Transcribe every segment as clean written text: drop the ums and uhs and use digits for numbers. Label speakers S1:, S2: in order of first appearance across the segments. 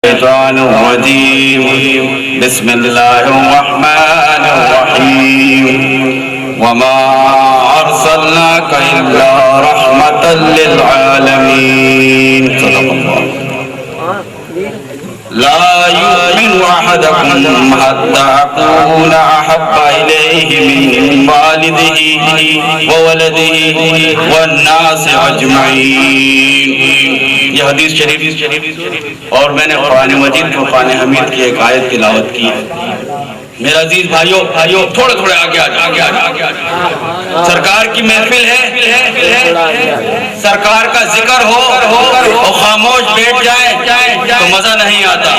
S1: الشيطان الرجيم بسم الله الرحمن الرحيم وما أرسلناك إلا رحمة للعالمين صدق الله لا يؤمن أحدكم حتى أكون أحب إليه من والده وولده والناس أجمعين. یہ حدیث شریف اور میں نے قرآن مجید کو قرآن حمید کی ایک آیت تلاوت کی. میرا عزیز بھائیو تھوڑے تھوڑے آگے سرکار کی محفل ہے, سرکار کا ذکر ہو اور خاموش بیٹھ جائیں تو مزہ نہیں آتا.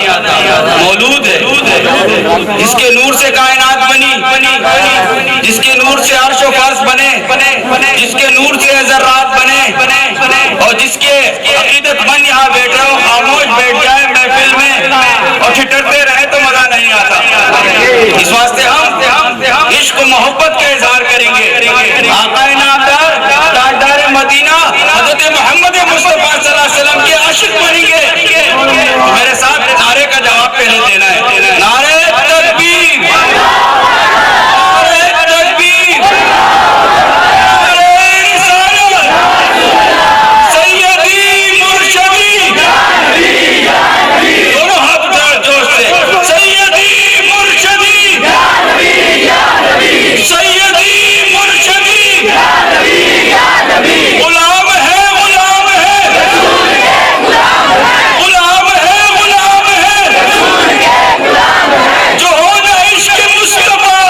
S1: مولود ہے جس کے نور سے کائنات بنی, جس کے نور سے عرش و فرش بنے, جس کے نور سے ذرات بنے, اور جس کے عقیدت مند یہاں بیٹھے ہو خاموش بیٹھ جائے محفل میں اور ٹھٹرتے رہے تو مزہ نہیں آتا. اس واسطے ہم عشق و محبت کا اظہار کریں گے. آقا نامدار تاجدار مدینہ حضرت محمد مصطفیٰ صلی اللہ علیہ وسلم کے عاشق بنیں گے. میرے ساتھ نعرے کا جواب پہلے دینا ہے. نعرے تکبیر, نعرے تکبیر, نعرے رسالت, سیدی مرشدی, دونوں ہاتھ اٹھائیں جوش سے, سیدی مرشدی, سیدی مرشدی, غلام ہے غلام ہے, غلام ہے غلام ہے, جو ہو نہ عشق مصطفیٰ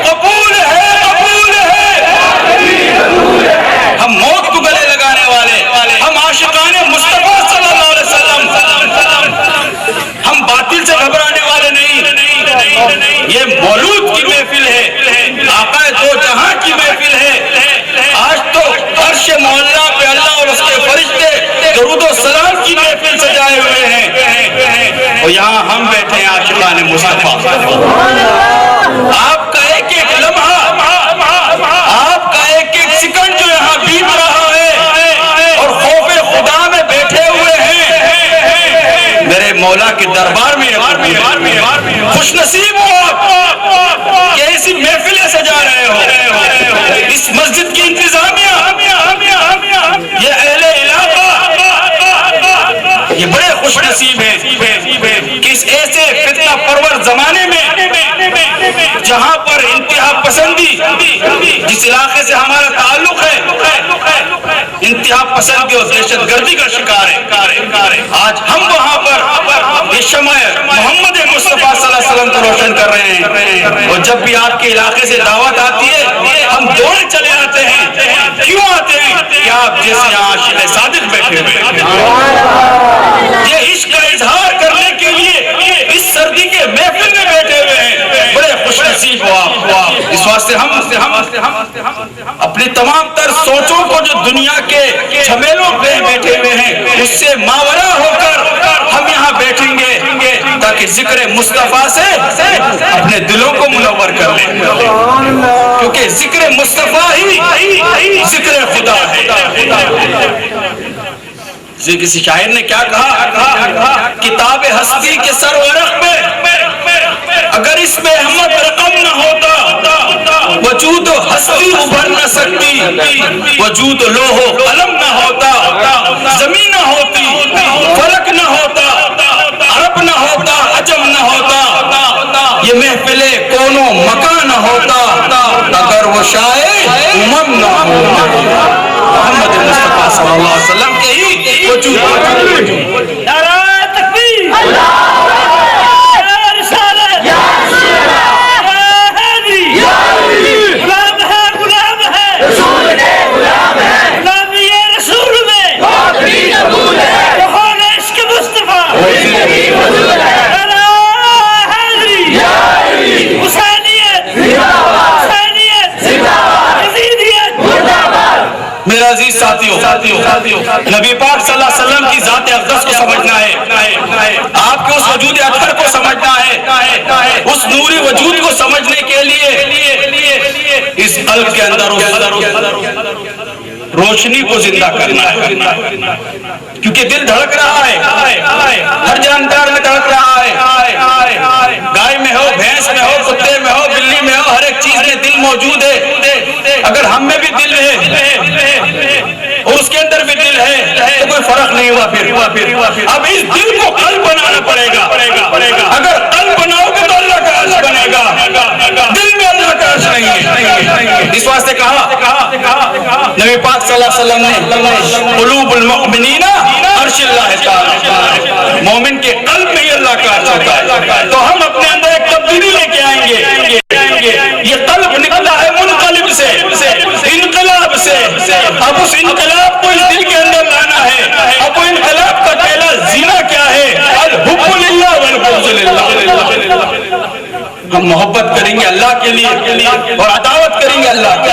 S1: قبول ہے قبول ہے. ہم موت کو گلے لگانے والے, ہم عاشقان مصطفیٰ صلی اللہ علیہ وسلم, ہم باطل سے گھبرانے والے نہیں. یہ مولود کی محفل ہے, آقا دو جہاں کی محفل ہے. آج تو عرش معلیٰ پہ اللہ اور اس کے فرشتے درود و سلام کی محفل سجائے ہوئے ہیں, اور یہاں ہم بیٹھے ہیں عاشقان مصطفیٰ. آپ کا ایک ایک لمحہ, آپ کا ایک ایک سیکنڈ جو یہاں بیت رہا ہے اور خوف خدا میں بیٹھے ہوئے ہیں, میرے مولا کے دربار میں خوش نصیب ہو آپ کہ ایسی محفلیں سجا رہے ہو. اس مسجد کی انتظامیہ, یہ اہل علاقہ, یہ بڑے خوش نصیب ہیں کہ اس ایسے فتنہ پرور زمانے میں جہاں پر انتہا پسندی, جس علاقے سے ہمارا تعلق ہے, انتہا پسندی اور دہشت گردی کا شکار ہے, آج ہم وہاں پر یہ شمع محمد مصطفیٰ صلی اللہ علیہ وسلم کو روشن کر رہے ہیں. اور جب بھی آپ کے علاقے سے دعوت آتی ہے ہم دوڑے چلے آتے ہیں. کیوں آتے ہیں؟ کہ آپ جیسے یہاں عاشق صادق بیٹھے ہوئے ہیں. یہ عشق کا اظہار کرنے کے لیے اس سردی کے محفل میں بیٹھے ہوئے ہیں. بڑے خوش نصیب ہو آپ. اس واسطے ہم اپنی تمام تر سوچوں کو جو دنیا کے جھمیلوں پہ بیٹھے ہوئے ہیں اس سے ماورا ہو کر ہم یہاں بیٹھیں گے تاکہ ذکر مصطفیٰ سے اپنے دلوں کو منور کر لیں, کیونکہ ذکر مصطفیٰ ہی ذکر خدا ہے. کسی شاعر نے کیا کہا, کتاب ہستی کے سرورق میں اگر اس میں احمد رقم نہ ہوتا وجود و ہستی ابھر نہ سکتی, وجود و لوح و قلم نہ ہوتا, زمین نہ ہوتی, فلک نہ ہوتا, عرب نہ ہوتا, عجم نہ ہوتا, یہ محفل کون و مکان نہ ہوتا اگر وہ شاعر امم نہ ہوتا. محمد مصطفیٰ صلی اللہ علیہ وسلم کے ہی وجود. نعرہ تکبیر, میرا عزیز ساتھیوں, نبی پاک صلی اللہ علیہ وسلم کی ذات اقدس کو سمجھنا ہے, آپ کے اس وجود اطہر کو سمجھنا ہے, اس نوری وجود کو سمجھنے کے لیے اس قلب کے اندر روشنی کو زندہ کرنا ہے، کیونکہ دل دھڑک رہا ہے، ہر جاندار میں دھڑک رہا ہے، گائے میں ہو، بھینس میں ہو، کتے میں ہو، بلی میں ہو، ہر ایک چیز میں دل موجود ہے۔ اگر ہم میں بھی دل ہے اور اس کے اندر بھی دل ہے تو کوئی فرق نہیں ہوا پھر اب اس دل کو قلب بنانا پڑے گا۔ اگر قلب بناؤ گے تو اللہ کا عرش بنے گا، دل میں اللہ کا عرش نہیں ہے۔ اس واسطے کہا نبی پاک صلی اللہ علیہ وسلم نے قلوب المؤمنین عرش اللہ تعالی، مومن کے قلب میں ہی اللہ کا عرش ہوتا ہے۔ تو ہم اپنے اندر ایک تبدیلی لے کے آئیں گے، یہ قلب نکلا ہے منقلب سے، انقلاب سے، اب اس انقلاب کو اس دل کے اندر لانا ہے۔ اب وہ انقلاب کا پہلا زینہ کیا ہے؟ الحب للہ والبغض للہ۔ ہم محبت کریں گے اللہ کے لیے اور عداوت کریں گے اللہ کے۔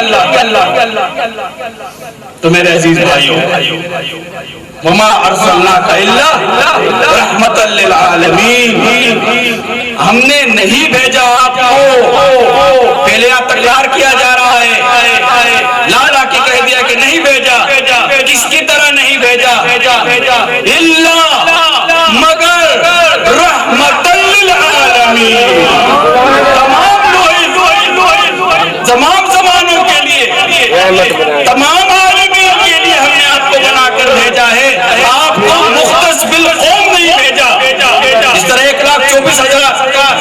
S1: تو میرے عزیز بھائیو، وما ارسلناک الا رحمۃ للعالمین، ہم نے نہیں بھیجا آپ کو۔ پہلے یہاں تکرار کیا جا رہا ہے، لا لا کے کہہ دیا کہ نہیں بھیجا، کس کی طرح نہیں بھیجا؟ الا مگر رحمۃ للعالمین، تمام زمانوں کے لیے، تمام عالمین کے لیے ہم نے آپ کو بنا کر بھیجا ہے۔ آپ کو مختص بالقوم نہیں بھیجا۔ اس طرح 1,24,000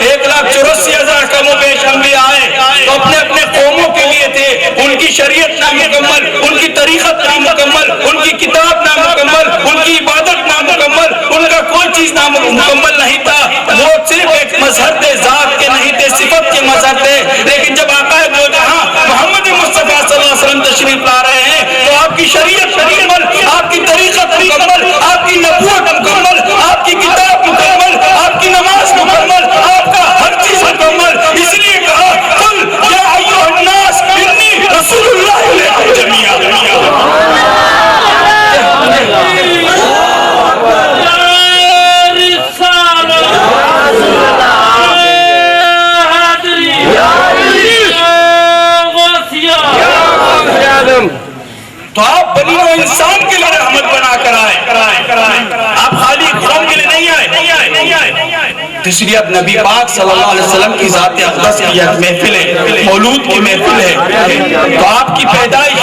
S1: 1,84,000 کم و بیش انبیاء آئے تو اپنے اپنے قوموں کے لیے تھے، ان کی شریعت نامکمل، ان کی طریقت نامکمل، ان کی کتاب نامکمل، ان کی عبادت نامکمل، ان کا کوئی چیز نامکمل نہیں تھا۔ وہ صرف ایک مظہر تھے، ذات کے نہیں تھے، صفت کے مظہر تھے۔ لیکن جب آقا دو جہاں محمد مصطفیٰ صلی اللہ علیہ وسلم تشریف لا رہے ہیں تو آپ کی شریعت مکمل، آپ کی طریقت مکمل، آپ کی نبوت مکمل، آپ کی کتاب مکمل، آپ کی نماز مکمل، آپ کا ہر چیز مکمل۔ اس لیے کہا قل یا ایھا الناس انی رسول اللہ الیکم جمیعا۔ تو آپ بنی و انسان کے لیے رحمت بنا کر آئے، آپ خالی قوم کے لیے نہیں آئے۔ تو اس لیے اب نبی پاک صلی اللہ علیہ وسلم کی ذات اقدس کی ایک محفل ہے، مولود کی محفل ہے۔ تو آپ کی پیدائش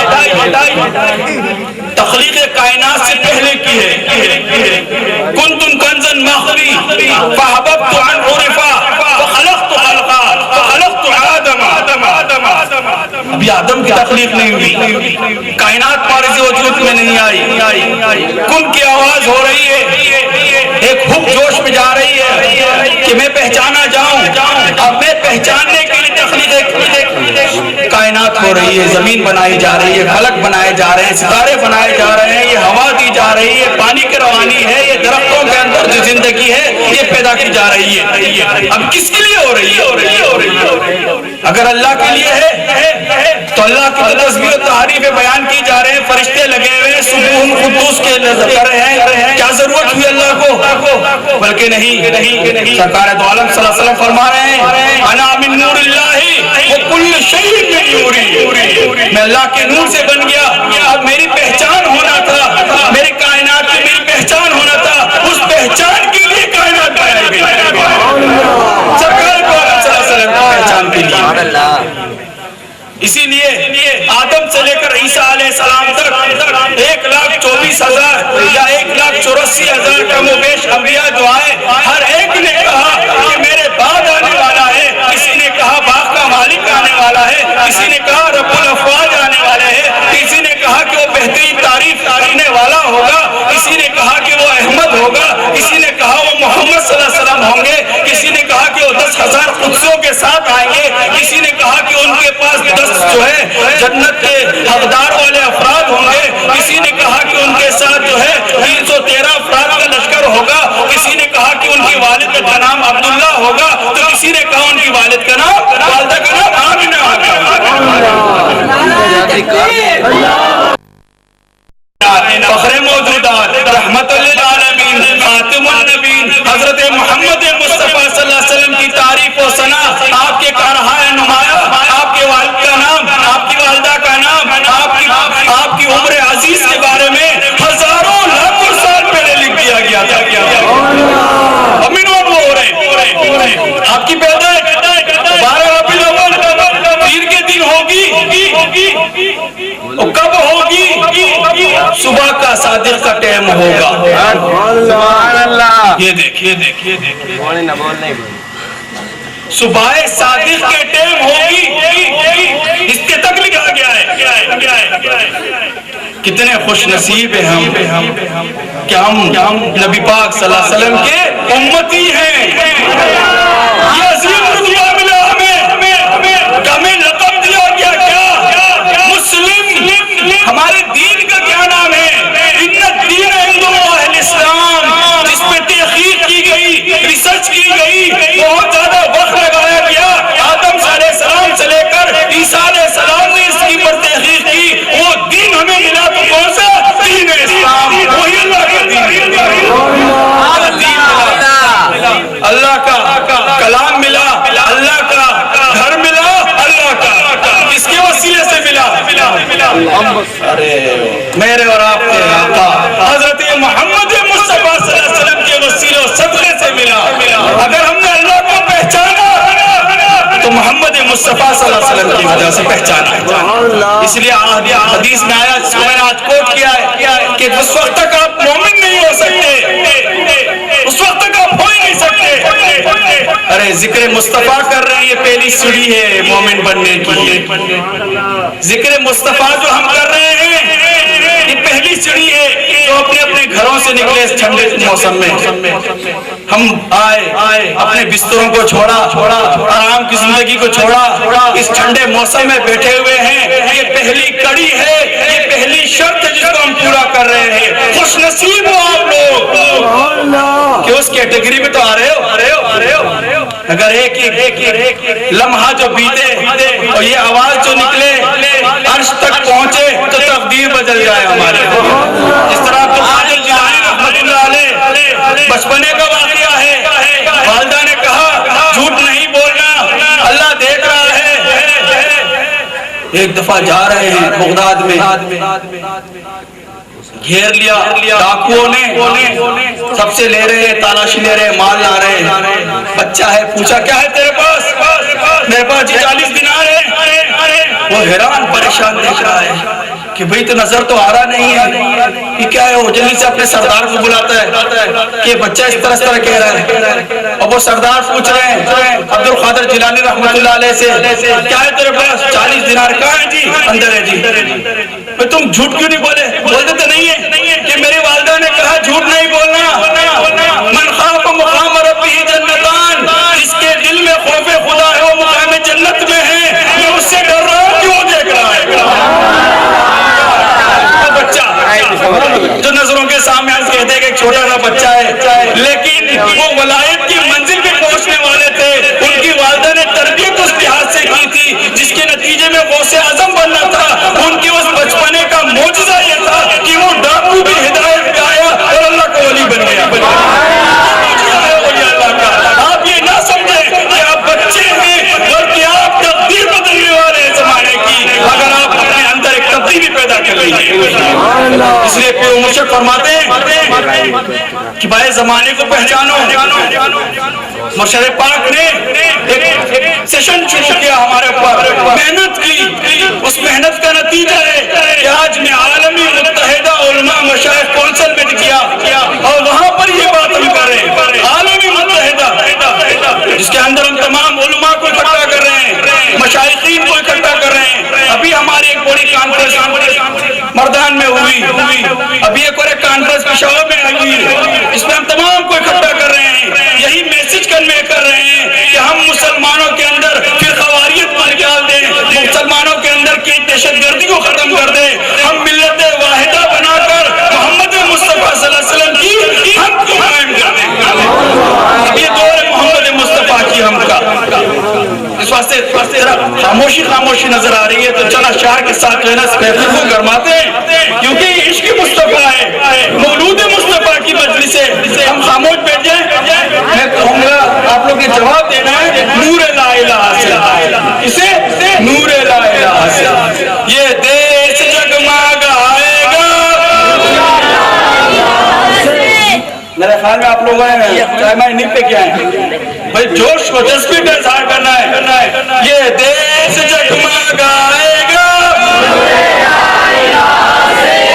S1: تخلیق کائنات سے پہلے کی ہے۔ کنتم کنزا مخفی فاحببت ان عرفا فخلقت خلقا فخلقت آدم۔ ابھی آدم کی تخلیق نہیں ہوئی، کائنات پارز وجود میں نہیں آئی، کن کی آواز ہو رہی ہے، ایک حب جوش میں جا رہی ہے کہ میں پہچانا جاؤں۔ اب میں پہچاننے کے لیے تخلیق کائنات ہو رہی ہے، زمین بنائی جا رہی ہے، فلک بنائے جا رہے ہیں، ستارے بنائے جا رہے ہیں، یہ ہوا دی جا رہی ہے، پانی کی روانی ہے، یہ درختوں کے اندر جو زندگی ہے یہ پیدا کی جا رہی ہے۔ اب کس کے لیے ہو رہی ہے؟ اگر اللہ کے لیے ہے تو اللہ کی تسبیح و تعریف بیان کی جا رہے ہیں، فرشتے لگے ہوئے ہیں، سبحان قدوس کے کر رہے ہیں، کیا ضرورت ہوئی اللہ کو؟ بلکہ نہیں، سرکار دو عالم صلی اللہ علیہ وسلم فرما رہے ہیں انا من نور اللہ وکل شیء من نوری، میں اللہ کے نور سے بن گیا۔ اب میری پہچان ہونا تھا، میری کائنات کی میری پہچان ہونا تھا، اس پہچان کے لیے کائنات بنائی گئی، سرکار دو عالم صلی اللہ علیہ وسلم کی پہچان کے لیے۔ اسی لیے آدم سے لے کر عیسیٰ علیہ السلام تک 1,24,000 یا 1,84,000 کم و بیش انبیاء جو آئے، ہر ایک نے کہا کہ میرے بعد آنے والا ہے، کسی نے کہا باغ کا مالک آنے والا ہے، کسی نے کہا رب الافواج آنے والے ہیں، کسی نے کہا کہ وہ بہترین تعریف کرنے والا ہوگا، کسی نے کہا کہ وہ احمد ہوگا، کسی نے کہا وہ محمد صلی اللہ علیہ وسلم ہوں گے، کسی نے کہا کہ وہ 10,000 قدسیوں کے ساتھ آئیں گے، کسی نے کہا کہ ان کے پاس 10 جو ہے جنت کے حقدار والے افراد ہوں گے، کسی نے کہا کہ ان کے ساتھ جو ہے 313 افراد کا لشکر ہوگا، کسی نے کہا کہ ان کی والد کا نام عبداللہ ہوگا، تو کسی نے کہا ان کی والد کا نام والدہ کا نام آمنہ ہوگا۔ فخر موجودات، رحمت للعالمین، خاتم النبیین، حضرت محمد مصطفیٰ صلی اللہ علیہ وسلم کی تعریف و ثنا، آپ کے کارہائے نمایاں، آپ کے والد کا نام، آپ کی والدہ کا نام، آپ کی عمر آپ کی پیدائش 12 ربیع الاول پیر کے دن ہوگی، اور کب ہوگی؟ صبح کا صادق کا ٹائم ہوگا۔ یہ دیکھیے صبح صادق کے ٹائم ہوگی، اس کے تک لکھا گیا ہے۔ کتنے خوش نصیب ہیں ہم کہ ہم نبی پاک صلی اللہ علیہ وسلم کے امتی ہیں۔ یہ عظیم رتبہ ملا ہمیں لقب دیا گیا کیا؟ مسلم۔ ہمارے دین کا کیا نام ہے؟ ان الدین عند اللہ الاسلام، جس پہ تحقیق کی گئی، ریسرچ کی گئی، بہت زیادہ وقت لگایا گیا۔ آدم علیہ السلام سے لے کر عیسیٰ علیہ السلام نے اس کی پر تحقیق کی، وہ دین ہمیں ملا تو کون سا؟ دین اسلام، وہی اللہ کا دین، اللہ کا کلام ملا، اللہ کا گھر ملا، اللہ کا کس کے وسیلے سے ملا؟ میرے اور آپ کے آقا حضرت محمد مصطفیٰ صلی اللہ علیہ وسلم کے وسیلے و صدقے سے ملا۔ اگر ہم نے اللہ کو پہچانا تو محمد مصطفیٰ صلی اللہ علیہ وسلم کی وجہ سے پہچانا۔ اس لیے حدیث میں آیا، جس کو میں نے آج کوٹ کیا ہے کہ اس وقت تک آپ مومن نہیں ہو سکتے، اس وقت تک آپ ہو ہی نہیں سکتے۔ ارے ذکر مصطفیٰ کر رہے ہیں، یہ پہلی سیڑھی ہے مومن بننے کی۔ ذکر مصطفیٰ جو ہم کر رہے ہیں یہ پہلی سیڑھی ہے۔ جو اپنے اپنے گھروں سے نکلے اس ٹھنڈے موسم میں، ہم آئے اپنے بستروں کو چھوڑا، آرام کی زندگی کو چھوڑا، اس ٹھنڈے موسم میں بیٹھے ہوئے ہیں۔ یہ پہلی کڑی ہے، یہ پہلی شرط ہے جس کو ہم پورا کر رہے ہیں۔ خوش نصیب ہو آپ لوگ کہ اس کیٹیگری میں تو آ رہے ہو۔ اگر ایک لمحہ جو بیتے اور یہ آواز جو نکلے عرش تک پہنچے تو تقدیر بدل جائے ہماری۔ اس طرح تو قادر جیلانی رحمۃ اللہ علیہ بچپنے کا واقعہ ہے، والدہ نے کہا جھوٹ نہیں بولنا، اللہ دیکھ رہا ہے۔ ایک دفعہ جا رہے ہیں بغداد میں، گھیر لیا ڈاکوؤں نے، سب سے لے رہے ہیں، تالاشی لے رہے ہیں، مال لا رہے ہیں۔ بچہ ہے، پوچھا کیا ہے تیرے پاس؟ میرے پاس جی 40 دینار ہے۔ وہ حیران پریشان دیکھ رہا ہے کہ بھئی تو نظر تو آ رہا نہیں ہے، یہ کیا ہے؟ وہ جلدی سے اپنے سردار کو بلاتا ہے کہ بچہ اس طرح کہہ رہا ہے، اور وہ سردار پوچھ رہے ہیں عبد القادر جیلانی رحمۃ اللہ علیہ سے، کیا ہے تیرے پاس؟ 40 دینار۔ کہاں ہے جی؟ اندر ہے جی۔ تم جھوٹ کیوں نہیں بولے؟ بولتے تو نہیں ہے کہ میری والدہ نے کہا جھوٹ نہیں بولنا۔ من خاف مقام ربہ جنتان، جس کے دل میں خوف خدا ہے وہ مقام جنت میں ہے۔ میں اس سے ڈر رہا ہوں، کیوں دیکھ رہا ہے؟ جو نظروں کے سامنے ہم کہتے ہیں کہ ایک چھوٹا سا بچہ ہے، لیکن وہ ولایت کی منزل پہ پہنچنے والے تھے۔ ان کی والدہ نے تربیت اس لحاظ سے کی تھی جس کے نتیجے میں غوث اعظم بننا تھا۔ ان کے اس بچپنے کا معجزہ یہ تھا کہ وہ ڈاکو بھی ہدایت پہ آیا اور اللہ کا ولی بن گیا۔ آپ یہ نہ سمجھیں کہ آپ بچے ہیں، بلکہ آپ تقدیر بدلنے والے ہیں زمانے کی، اگر آپ اپنے اندر ایک تبدیلی پیدا کر لیجیے۔ اس لیے پیر مرشد فرماتے ہیں کہ بھائی زمانے کو پہچانو۔ مرشد پاک نے ایک سیشن شروع کیا ہمارے اوپر، محنت کی، اس محنت کا نتیجہ ہے کہ آج میں عالمی متحدہ علماء مشائخ کونسل میں کیا اور وہاں پر یہ بات ہم کر رہے ہیں، عالمی متحدہ، جس کے اندر ہم تمام علماء کو اکٹھا کر رہے ہیں، مشائخین کو اکٹھا کر رہے ہیں۔ ابھی ہماری ایک بڑی کانفرنس مردان میں ہوئی، ابھی ایک اور ایک کانفرنس پشاور میں ہوئی، اس میں ہم تمام کو اکٹھا کر رہے ہیں، یہی میسج کنوے کر رہے ہیں کہ ہم مسلمانوں کے اندر فرقواریت کو نکال دیں، مسلمانوں کے اندر کی دہشت گردی کو ختم کر دیں، ہم ملت واحدہ بنا کر محمد مصطفیٰ صلی اللہ علیہ وسلم کی ہم کو قائم کر دیں۔ اب یہ دور ہے محمد مصطفیٰ کی ہم کا۔ اس واسطے خاموشی نظر آ رہی ہے تو چلا شعر کے ساتھ جو ہے نا اس محفل کو گرماتے ہیں، کیونکہ یہ عشق مصطفیٰ ہے، مولود مصطفیٰ کی مجلس سے ہم خاموش بیٹھ جائیں۔ میں کہوں گا آپ لوگ نے جواب دینا ہے نور لا الہ سے، اسے نور لا الہ سے، یہ دیش جگمگائے گا۔ میرے خیال میں آپ لوگوں نے چائے مائی نک پہ کیا ہے بھائی جوش و جذبے کا اظہار کرنا ہے. یہ دیش جگمگائے گا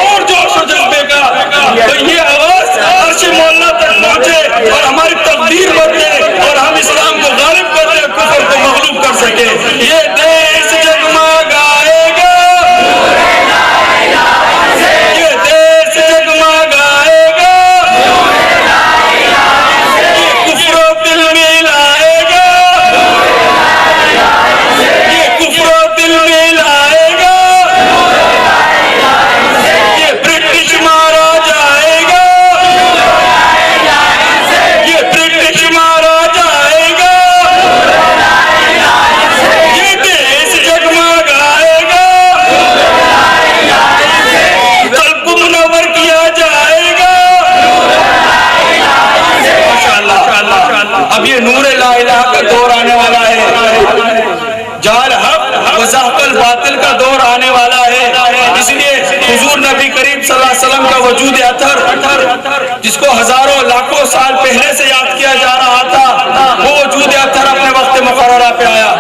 S1: اور جوش و جذبے کا, تو یہ آواز عرش مولا تک پہنچے اور ہماری تقدیر بدلے اور ہم اسلام کو غالب کر دیں, کفر کو مغلوب کر سکے. یہ دیش جگمگائے گا, یہ دیش جگمگائے گا, یہ کفر و دل ملائے گا, یہ کفر و دل ملائے گا, یہ برٹش مارا جائے گا, یہ برٹش مارا جائے گا, یہ دیش جگمگائے گا, قلب کو منور کیا جائے گا. اب یہ نور لا الہ کا دور آنے والا ہے, جال حق و زحق الباطل کا دور آنے والا ہے. اس لیے حضور نبی کریم صلی اللہ علیہ وسلم کا وجود اطہر, جس کو ہزاروں لاکھوں سال پہلے سے یاد کیا جا رہا تھا, وہ وجود اطہر اپنے وقت مقررہ پہ آیا.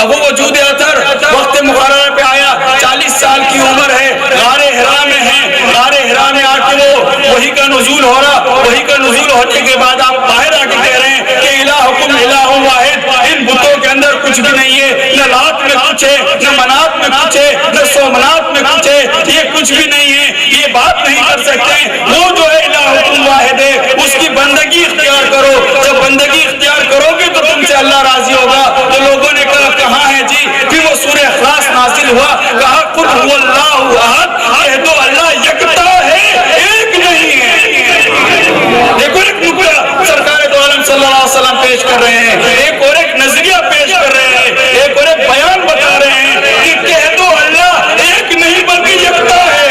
S1: اب وہ وجود اطہر وقت مقررہ پہ آیا, 40 سال کی عمر ہے, غار حرا میں ہے. غار حرا میں آ کے وہ وحی کا نزول ہو رہا, وحی کا نزول ہونے کے بعد آپ باہر آ کے کہہ رہے ہیں کہ الہکم الہ واحد. ان بتوں کے اندر کچھ بھی نہیں ہے, نہ لات میں کچھ ہے, نہ منات میں کچھ ہے, نہ سومنات میں کچھ ہے, یہ کچھ بھی نہیں ہے, یہ بات نہیں کر سکتے. وہ جو ہے الہکم واحد ہے, اس کی بندگی اختیار کرو. جب بندگی اختیار کرو گے تو تم سے اللہ راضی ہوگا. تو لوگوں نے کہا کہاں ہے جی؟ پھر وہ سورہ اخلاص نازل ہوا, کہا قل هو اللہ احد, کہہ دو اللہ یکتا ہے, ایک نہیں ہے. دیکھو ایک نکتہ سرکار دو عالم صلی اللہ علیہ وسلم پیش کر رہے ہیں, ایک اور ایک نظریہ پیش کر رہے ہیں, ایک اور ایک بیان بتا رہے ہیں کہ کہہ دو اللہ ایک نہیں بلکہ یکتا ہے.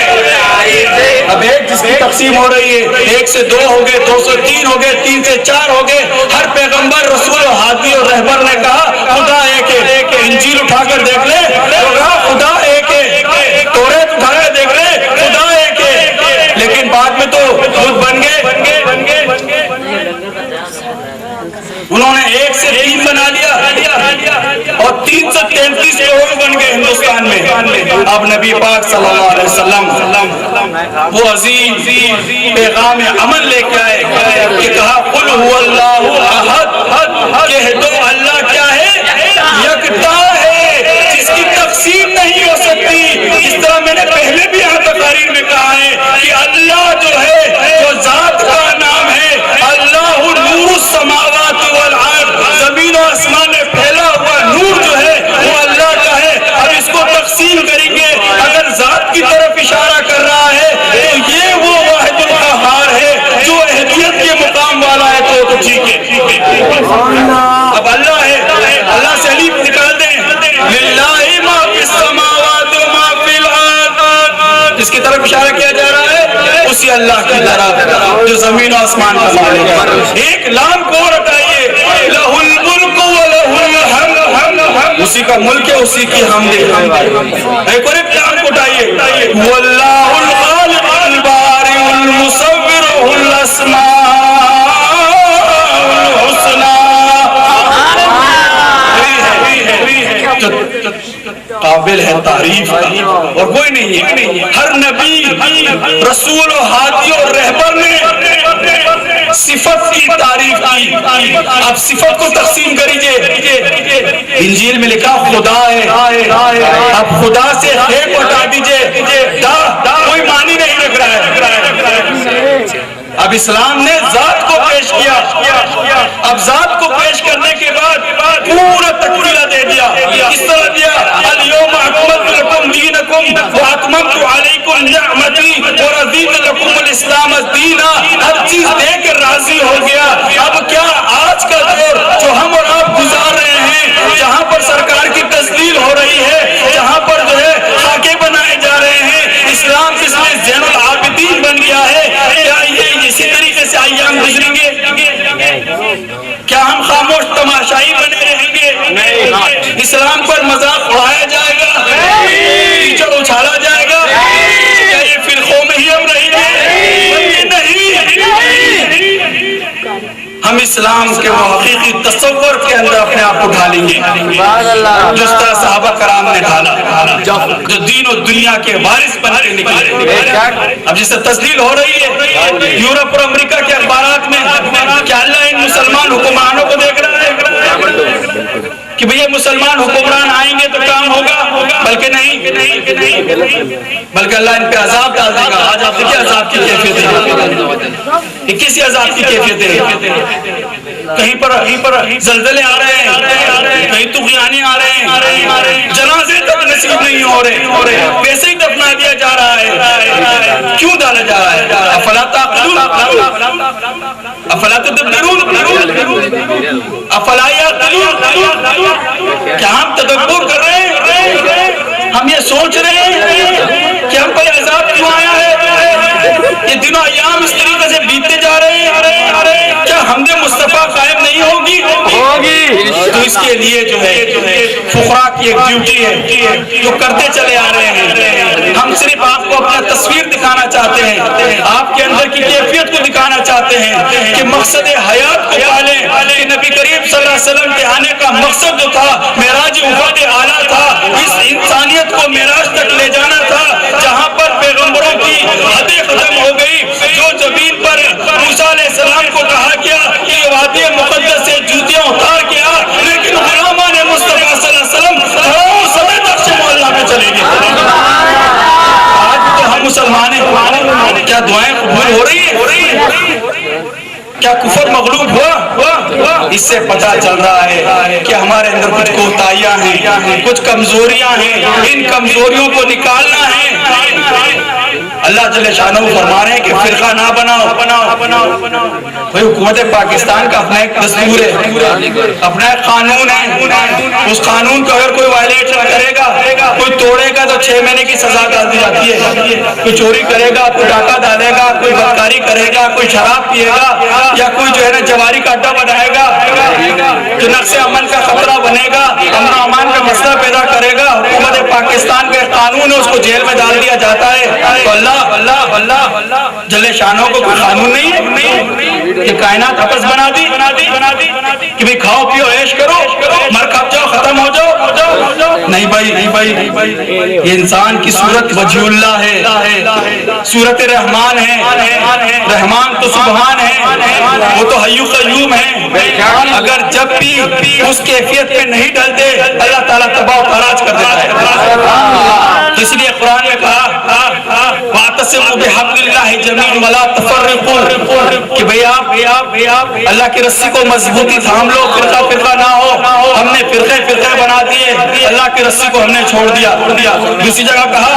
S1: اب ایک جس کی تقسیم ہو رہی ہے, 1 سے 2 ہو گئے, 2 سے 3 ہو گئے, 3 سے 4 ہو گئے. ہر پیغمبر رسول و ہادی اور رہبر نے کہا خدا ایک ہے. انجیل اٹھا کر دیکھ لے تو کہا خدا ایک ہے, توریت اٹھا کر دیکھ لے خدا ایک ہے. لیکن بعد میں تو خود بن گئے, انہوں نے 1 سے 3 بنا لیا اور 333 لوگ بن گئے ہندوستان میں. اب نبی پاک صلی اللہ علیہ وسلم وہ عظیم پیغام عمل لے کے آئے کہ کہا قل هو اللہ احد, کہہ دو اللہ کیا ہے؟ یکتا ہے, جس کی تقسیم نہیں ہو سکتی. اس طرح میں نے پہلے بھی یہاں تقاریر میں کہا ہے کہ اللہ جو ہے, جو ذات کا نام ہے, اللہ نور السماوات والارض, زمین و آسمان میں پھیلا ہوا نور جو ہے وہ اللہ کا ہے. اب اس کو تقسیم کریں گے, اگر ذات کی طرف اشارہ کر رہا ہے تو یہ وہ واحد القہار ہے جو احدیت کے مقام والا ہے. تو ٹھیک ہے, اب اللہ ہے, اللہ سے الف نکال دیں, للہ ما فی السماوات و ما فی الارض, جس کی طرف اشارہ کیا جا رہا ہے اسی اللہ کی طرف جو زمین و آسمان کا مالک ہے. ایک لام کو ہٹائیے, لہ الملک و لہ الحمد, اسی کا ملک ہے, اسی کی حمد ہے. ایک اور ایک لام کو ہٹائیے, واللہ الخالق البارئ المصور الاسماء الحسنى, قابل ہے تعریف کا اور کوئی نہیں ہے. ہر نبی رسول و ہادی اور رہبر نے صفت کی تعریف کی. اب صفت کو تقسیم کریجئے, انجیل میں لکھا خدا ہے, اب خدا سے ہے کو ہٹا دیجئے, دا کوئی معنی نہیں رکھ رہا ہے. اب اسلام نے ذات کو پیش کیا, اب ذات کو پیش کرنے کے بعد پورا تکمیلہ دے دیا. اس طرح دیا الیوم اکملت لکم دینکم واتممت علیکم نعمتی ورضیت لکم الاسلام دینا. ہر چیز دے کر راضی ہو گیا. اب کیا آج کا دور جو ہم اور آپ گزار رہے ہیں, جہاں پر سرکار کی تذلیل ہو رہی ہے, جہاں پر جو ہے خاکے بنائے جا رہے ہیں, اسلام جس میں زین العابدین بن گیا ہے, کیا یہ اسی طریقے سے ایام گزریں گے؟ کیا ہم خاموش تماشائی بنے رہیں گے؟ اسلام پر مذاق اڑایا جائے گا, کیچڑ اچھالا جائے گا, کیا یہ فرقوں میں ہی ہم رہیں گے؟ نہیں, ہم اسلام کے وہ حقیقی تصور کے اندر اپنے آپ کو ڈھالیں گے جس طرح صحابہ کرام نے ڈھالا، جو دین و دنیا کے وارث بن کے نکلے۔ اب جس سے تسلیل ہو رہی ہے یورپ اور امریکہ کے اخبارات میں، کیا اللہ ان مسلمان حکمرانوں کو دیکھ رہا ہے کہ بھئی یہ مسلمان حکمران آئیں گے تو کام ہوگا؟ بلکہ نہیں، بلکہ اللہ ان پہ عذاب ڈال دے گا۔ آج آپ دیکھیں عذاب کی کیفیت ہے، یہ کسی عذاب کی کیفیت ہے؟ کہیں پر زلزلے آ رہے ہیں، کہیں طغیانے آ رہے ہیں، جنازے تک نصیب نہیں ہو رہے، ویسے ہی دفنا دیا جا رہا ہے۔ کیوں ڈالا جا رہا ہے؟ افلا تعقلون، افلا تدبرون، افلا یعقلون۔ کیا ہم تدبر کر رہے ہیں؟ ہم یہ سوچ رہے ہیں کہ ہم پر عذاب کیوں آیا ہے؟ یہ دنوں ایام اس طریقے سے بیتتے جا رہے ہیں، کیا حمد مصطفیٰ قائم نہیں ہوگی؟ تو اس کے لیے جو ہے فقراء کی ایک ڈیوٹی ہے جو کرتے چلے آ رہے ہیں۔ ہم صرف آپ کو اپنا تصویر دکھانا چاہتے ہیں، آپ کے اندر کی کیفیت کو دکھانا چاہتے ہیں کہ مقصد حیات کو پالیں، کہ نبی کریم صلی اللہ علیہ وسلم کے آنے کا مقصد جو تھا معراج عباد اعلیٰ تھا، اس انسانیت کو معراج تک لے جانا تھا جہاں پر پیغمبروں کی حدیں ختم ہو گئی۔ جو زمین پر موسیٰ علیہ السلام کو کہا گیا کہ یہ وادی مقدس سے جوتیاں اتار کے آ، لیکن غلامان مصطفیٰ صلی اللہ علیہ وسلم ہزاروں سمے تک سے محلہ میں چلے گئے۔ آج تو ہم مسلمان ہیں، کیا دعائیں قبول ہو رہی ہیں؟ کیا کفر مغلوب ہوا؟ اس سے پتہ چل رہا ہے کہ ہمارے اندر کچھ کوتاہیاں ہیں، کچھ کمزوریاں ہیں، ان کمزوریوں کو نکالنا ہے۔ اللہ جل شانہ فرما رہے ہیں کہ فرقہ نہ بناؤ۔ بھئی حکومت پاکستان کا اپنا ایک دستور ہے، اپنا ایک قانون ہے، اس قانون کو اگر کوئی وائلیٹ کرے گا، کوئی توڑے گا تو 6 مہینے کی سزا ڈال دی جاتی ہے۔ کوئی چوری کرے گا، کوئی ڈاکہ ڈالے گا، کوئی بدکاری کرے گا، کوئی شراب پیے گا، یا کوئی جو ہے نا جواری کا اڈا بنائے گا، جو نقص امن کا خطرہ بنے گا، امن و امان کا مسئلہ پیدا کرے گا، حکومت پاکستان کا قانون ہے، اس کو جیل میں ڈال دیا جاتا ہے۔ تو اللہ جل شانوں کو کوئی قانون نہیں ہے کہ کائنات آپس بنا دی کہ بھئی کھاؤ پیو عیش کرو، مر کھپ جاؤ، ختم ہو جاؤ؟ نہیں بھائی، یہ انسان کی صورت وجہ اللہ ہے، صورت رحمان ہے، رحمان تو سبحان ہے، وہ تو حی قیوم ہے۔ اگر جب بھی اس کیفیت پہ نہیں ڈلتے اللہ تعالیٰ تباہ و تاراج کر دیتا ہے۔ اس لیے قرآن نے کہا وَاعْتَصِمُوا بِحَبْلِ اللَّهِ جَمِيعًا وَلَا تَفَرَّقُوا، کہ بھئی آپ اللہ کی رسی کو مضبوطی تھام لو، فرقہ نہ ہو۔ ہم نے فرقے بنا دیے، اللہ کی رسی کو ہم نے چھوڑ دیا۔ دوسری جگہ کہا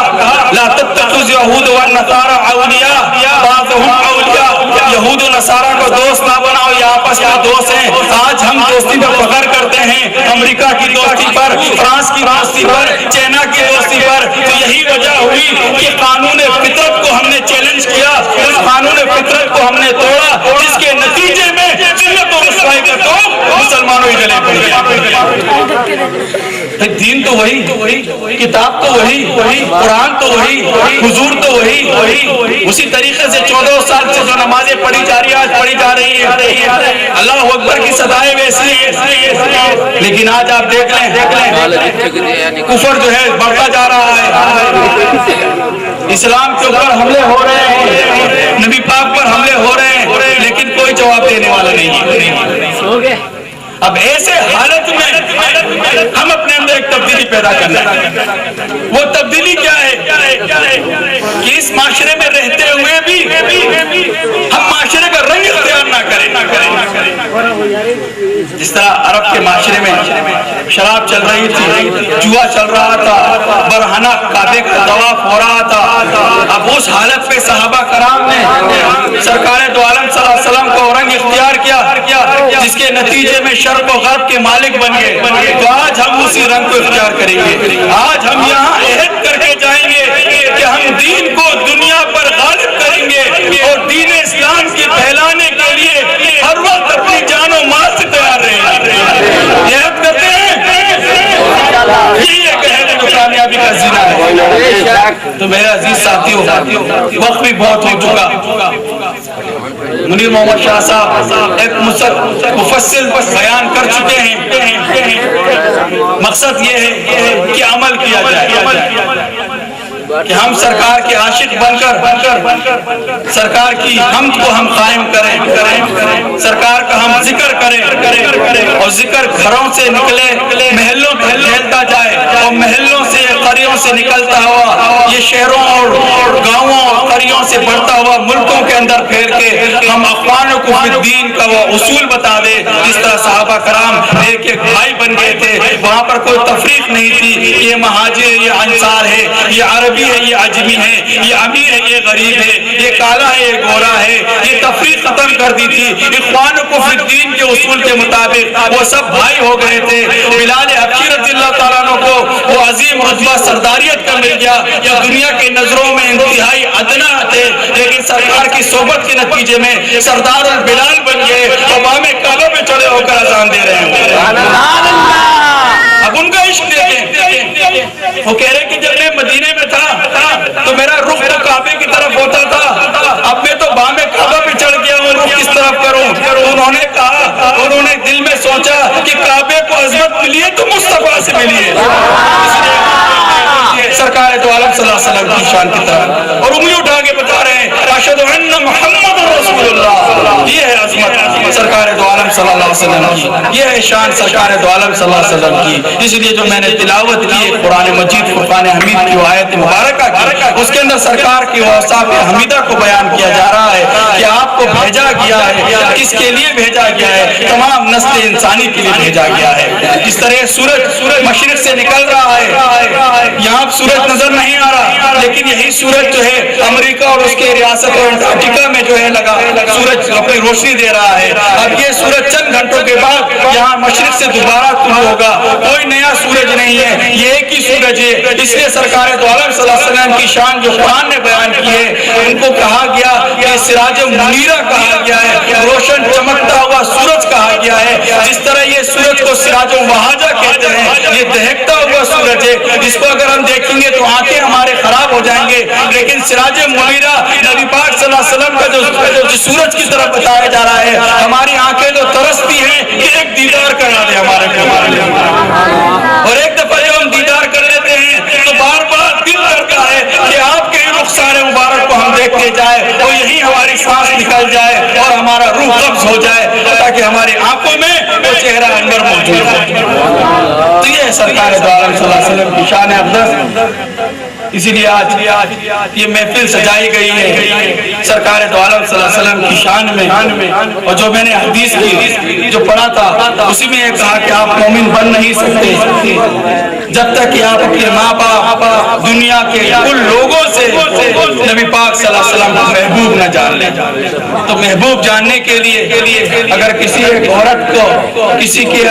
S1: لَا تَتَّخِذُوا الْيَهُودَ وَالنَّصَارَىٰ أَوْلِيَاءَ بَعْضُهُمْ أَوْلِيَاءَ، یہود و نصارہ کو دوست نہ بناؤ، یہ آپس میں دوست ہیں۔ آج ہم دوستی پر فخر کرتے ہیں، امریکہ کی دوستی پر، فرانس کی دوستی پر، چائنا کی دوستی پر۔ تو یہی وجہ ہوئی کہ قانون فطرت کو ہم نے چیلنج کیا، اس قانون فطرت کو ہم نے توڑا، جس کے نتیجے میں ذلت و رسوائی کا توق مسلمانوں ہی گلے پڑ گیا۔ دین تو وہی، کتاب تو وہی، قرآن تو وہی، حضور تو وہی، اسی طریقے سے 14 سال سے جو نمازیں پڑھی جا رہی ہے آج پڑھی جا رہی ہے، اللہ اکبر کی صدائیں ویسی ہیں، لیکن آج آپ دیکھ لیں کفر جو ہے بڑھتا جا رہا ہے، اسلام کے اوپر حملے ہو رہے ہیں، نبی پاک پر حملے ہو رہے ہیں، لیکن کوئی جواب دینے والا نہیں ہے۔ اب ایسے حالت میں ہم اپنے اندر ایک تبدیلی پیدا کرنا ہے۔ وہ تبدیلی کیا ہے کہ اس معاشرے میں رہتے ہوئے بھی ہم معاشرے کا رنگ اختیار نہ کریں۔ جس طرح عرب کے معاشرے میں شراب چل رہی تھی، جوا چل رہا تھا، برہنہ کعبے کا طواف ہو رہا تھا، اب اس حالت پہ صحابہ کرام نے سرکار دو عالم صلی اللہ علیہ وسلم کو رنگ اختیار کیا، جس کے نتیجے میں شرق و غرب کے مالک بن گئے۔ تو آج ہم اسی رنگ کو اختیار کریں گے۔ آج ہم یہاں عہد کر کے جائیں گے کہ ہم دین کو دنیا پر غالب کریں گے اور دین اسلام کی پھیلانے کے لیے ہر وقت اپنی جان و مال سے تیار رہیں گے۔ عہد کرتے ہیں، یہی ایک عہد جو کامیابی کا زینہ ہے۔ تو میرے عزیز ساتھیوں، وقت بھی بہت ہو چکا، منیر محمد شاہ صاحب ایک مفصل بیان کر چکے ہیں. مقصد یہ ہے کہ عمل کیا جائے کہ ہم سرکار کے عاشق بن کر سرکار کی حمد کو ہم قائم کریں, سرکار کا ہم ذکر کریں اور ذکر گھروں سے نکلے محلوں تک پھیلتا جائے اور محلوں سے قریوں سے نکلتا ہوا یہ شہروں اور گاؤں اور قریوں سے بڑھتا ہوا ملکوں کے اندر پھیل کے ہم اخوانوں کو فی الدین کا وہ اصول بتا دے. جس طرح صحابہ کرام ایک ایک بھائی بن گئے تھے, وہاں پر کوئی تفریق نہیں تھی, یہ مہاجر یہ انصار ہے, یہ عربی ہے یہ عجمی ہے, یہ امیر ہے یہ غریب ہے, یہ کالا ہے یہ گورا ہے, یہ تفریق ختم کر دی تھی. اخوانوں کو فی الدین کے اصول کے مطابق وہ سب بھائی ہو گئے تھے. بلال حبشی رضی اللہ تعالیٰ عنہ کو وہ عظیم رتبہ سرداریت کا مل گیا جو دنیا کی نظروں میں انتہائی ادنا تھے, لیکن سرکار کی صحبت کے نتیجے میں سردار البلال بن گئے اور بام کعبہ پہ چڑھے ہو کر اذان دے رہے ہیں. اب ان کا عشق دیکھیں, وہ کہہ رہے کہ جب میں مدینے میں تھا تو میرا رخ تو کعبے کی طرف ہوتا تھا, اب میں تو بام کعبہ پہ چڑھ گیا ہوں, رخ کس طرف کروں. انہوں نے کہا, انہوں نے دل میں سوچا کہ کعبے کو عظمت ملی ہے تو مصطفیٰ سے ملی ہے. سرکار تو عالم صلی اللہ علیہ وسلم کی شان کی طرف اور انگلی اٹھا کے بتا رہے ہیں اشہد ان محمد رسول اللہ. یہ ہے عظمت سرکار تو عالم صلی اللہ علیہ وسلم کی, یہ ہے شان سرکار تو عالم صلی اللہ علیہ وسلم کی. اس لیے جو میں نے تلاوت کی قرآن مجید فرقان حمید کی آیت مبارکہ کی, اس کے اندر سرکار کی اوصاف حمیدہ کو بیان کیا جا رہا ہے کہ آپ کو بھیجا گیا ہے. کس کے لیے بھیجا گیا ہے؟ تمام نسل انسانی کے لیے بھیجا گیا ہے. اس طرح سورج مشرق سے نکل رہا ہے, یہاں سورج نظر نہیں آ رہا, لیکن یہی سورج جو ہے امریکہ اور اس کے ریاست انٹارکٹیکا میں جو ہے لگا سورج اپنی روشنی دے رہا ہے. اب یہ سورج چند گھنٹوں کے بعد یہاں مشرق سے دوبارہ طلوع ہوگا, کوئی نیا سورج نہیں ہے, یہ ایک ہی سورج ہے. اس لیے سرکار دو عالم صلی اللہ علیہ وسلم کی شان جو قرآن نے بیان کی ہے, ان کو کہا گیا کہ سراج منیرہ کہا گیا ہے, روشن چمکتا ہوا سورج کہا گیا ہے. جس طرح یہ سورج کو سراج وہاجہ کہتے ہیں, یہ دہکتا ہوا سورج ہے, جس کو اگر ہم دیکھیں گے تو آنکھیں ہمارے خراب ہو جائیں گے, لیکن سراج منیرہ نبی پاک صلی اللہ علیہ وسلم کا جو سورج کی طرف بتایا جا رہا ہے, ہماری آنکھیں تو ترستی ہیں کہ ایک دیدار کرا دے ہمارے اور ایک دفعہ جب ہم دیدار کر لیتے ہیں تو بار بار دل کرتا ہے کہ آپ کے رخسار مبارک کو ہم دیکھتے جائے اور یہی ہماری سانس نکل جائے اور ہمارا روح قبض ہو جائے تاکہ ہماری آنکھوں میں وہ چہرہ انور موجود ہو. تو یہ سرکار دو عالم صلی اللہ علیہ وسلم کی شان اقدس. اسی لیے آج یہ محفل سجائی گئی ہے سرکار دو عالم صلی اللہ علیہ وسلم کی شان میں, اور جو میں نے حدیث کی جو پڑھا تھا اسی میں یہ کہا کہ آپ مومن بن نہیں سکتے جب تک کہ آپ اپنے ماں باپ دنیا کے کل لوگوں سے نبی پاک صلی اللہ علیہ وسلم کو محبوب نہ جان لیں. تو محبوب جاننے کے لیے اگر کسی ایک عورت کو کسی کے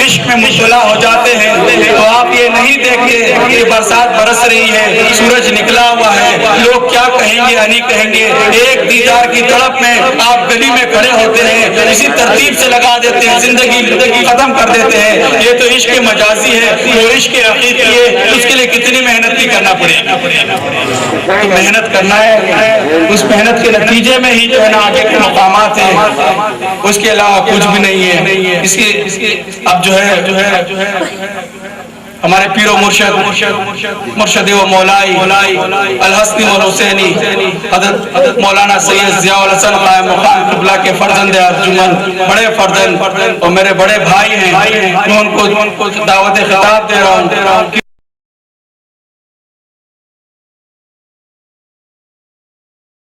S1: عشق میں مبتلا ہو جاتے ہیں تو آپ یہ نہیں دیکھتے کہ برسات برس رہی ہے, سورج نکلا ہوا ہے, لوگ کیا کہیں گے یا نہیں کہیں گے, ایک دیدار کی طرف میں آپ گلی میں کھڑے ہوتے ہیں, اسی ترتیب سے لگا دیتے ہیں, زندگی ختم کر دیتے ہیں. یہ تو عشق مجازی ہے, وہ عشق حقیقی ہے, اس کے لیے کتنی محنت بھی کرنا پڑے گا. تو محنت کرنا ہے, اس محنت کے نتیجے میں ہی جو ہے نا آگے کے مقامات ہیں, اس کے علاوہ کچھ بھی نہیں ہے. اس کے اب جو ہے ہمارے پیر و مرشد و مولائی الحسنی والحسینی حضرت مولانا سید ضیاء الحسن قائم مقام قبلہ کے فرزند ارجمند بڑے فرزند اور میرے بڑے بھائی ہیں, میں ان کو دعوت خطاب دے رہا ہوں.